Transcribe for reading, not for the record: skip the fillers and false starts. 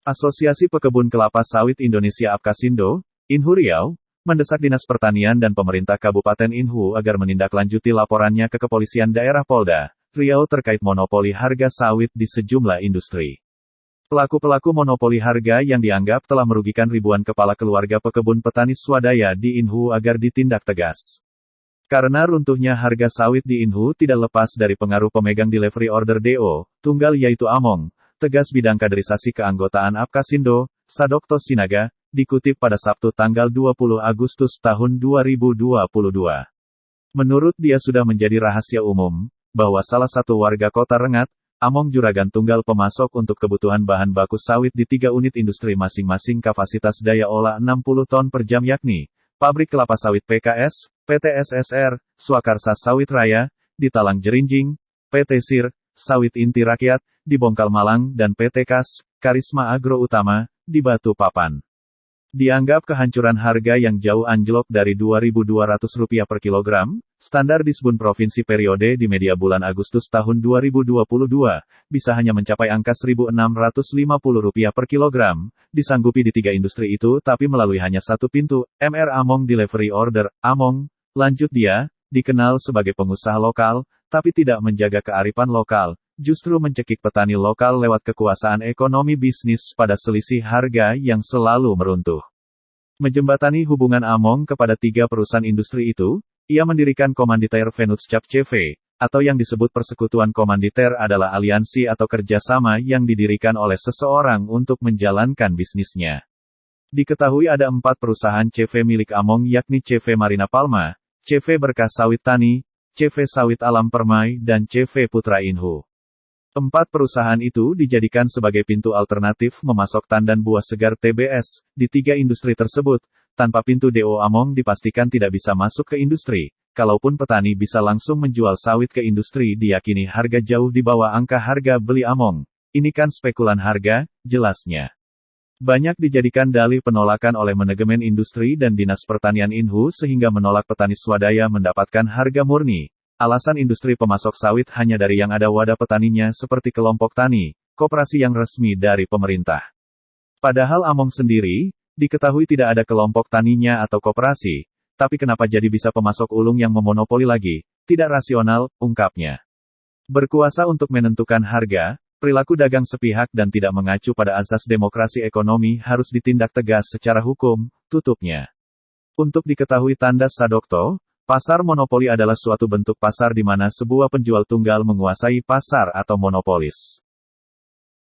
Asosiasi Pekebun Kelapa Sawit Indonesia Apkasindo, Inhu Riau, mendesak Dinas Pertanian dan pemerintah Kabupaten Inhu agar menindaklanjuti laporannya ke Kepolisian Daerah Polda Riau terkait monopoli harga sawit di sejumlah industri. Pelaku-pelaku monopoli harga yang dianggap telah merugikan ribuan kepala keluarga pekebun petani swadaya di Inhu agar ditindak tegas. Karena runtuhnya harga sawit di Inhu tidak lepas dari pengaruh pemegang delivery order DO tunggal yaitu Among, tegas Bidang Kaderisasi Keanggotaan Apkasindo, Sadokto Sinaga, dikutip pada Sabtu tanggal 20 Agustus tahun 2022. Menurut dia sudah menjadi rahasia umum, bahwa salah satu warga kota Rengat, Among Juragan Tunggal pemasok untuk kebutuhan bahan baku sawit di 3 unit industri masing-masing kapasitas daya olah 60 ton per jam yakni, Pabrik Kelapa Sawit PKS, PT SSR, Swakarsa Sawit Raya, di Talang Jerinjing, PT Sir, Sawit Inti Rakyat, di Bongkal Malang dan PT Kas, Karisma Agro Utama, di Batu Papan. Dianggap kehancuran harga yang jauh anjlok dari Rp2.200 per kilogram, standar Disbun Provinsi periode di media bulan Agustus tahun 2022, bisa hanya mencapai angka Rp1.650 per kilogram, disanggupi di 3 industri itu tapi melalui hanya satu pintu, MR Among Delivery Order, Among, lanjut dia, dikenal sebagai pengusaha lokal, tapi tidak menjaga kearifan lokal, justru mencekik petani lokal lewat kekuasaan ekonomi bisnis pada selisih harga yang selalu meruntuh. Menjembatani hubungan Among kepada 3 perusahaan industri itu, ia mendirikan Komanditer Venutschap CV, atau yang disebut Persekutuan Komanditer adalah aliansi atau kerjasama yang didirikan oleh seseorang untuk menjalankan bisnisnya. Diketahui ada 4 perusahaan CV milik Among yakni CV Marina Palma, CV Berkah Sawit Tani, CV Sawit Alam Permai dan CV Putra Inhu. 4 perusahaan itu dijadikan sebagai pintu alternatif memasok tandan buah segar TBS, di 3 industri tersebut, tanpa pintu DO Among dipastikan tidak bisa masuk ke industri, kalaupun petani bisa langsung menjual sawit ke industri diyakini harga jauh di bawah angka harga beli Among. Ini kan spekulan harga, jelasnya. Banyak dijadikan dalih penolakan oleh manajemen industri dan Dinas Pertanian Inhu sehingga menolak petani swadaya mendapatkan harga murni. Alasan industri pemasok sawit hanya dari yang ada wadah petaninya seperti kelompok tani, koperasi yang resmi dari pemerintah. Padahal Among sendiri, diketahui tidak ada kelompok taninya atau koperasi, tapi kenapa jadi bisa pemasok ulung yang memonopoli lagi? Tidak rasional, ungkapnya. Berkuasa untuk menentukan harga, perilaku dagang sepihak dan tidak mengacu pada azas demokrasi ekonomi harus ditindak tegas secara hukum, tutupnya. Untuk diketahui tanda Sadokto, pasar monopoli adalah suatu bentuk pasar di mana sebuah penjual tunggal menguasai pasar atau monopolis.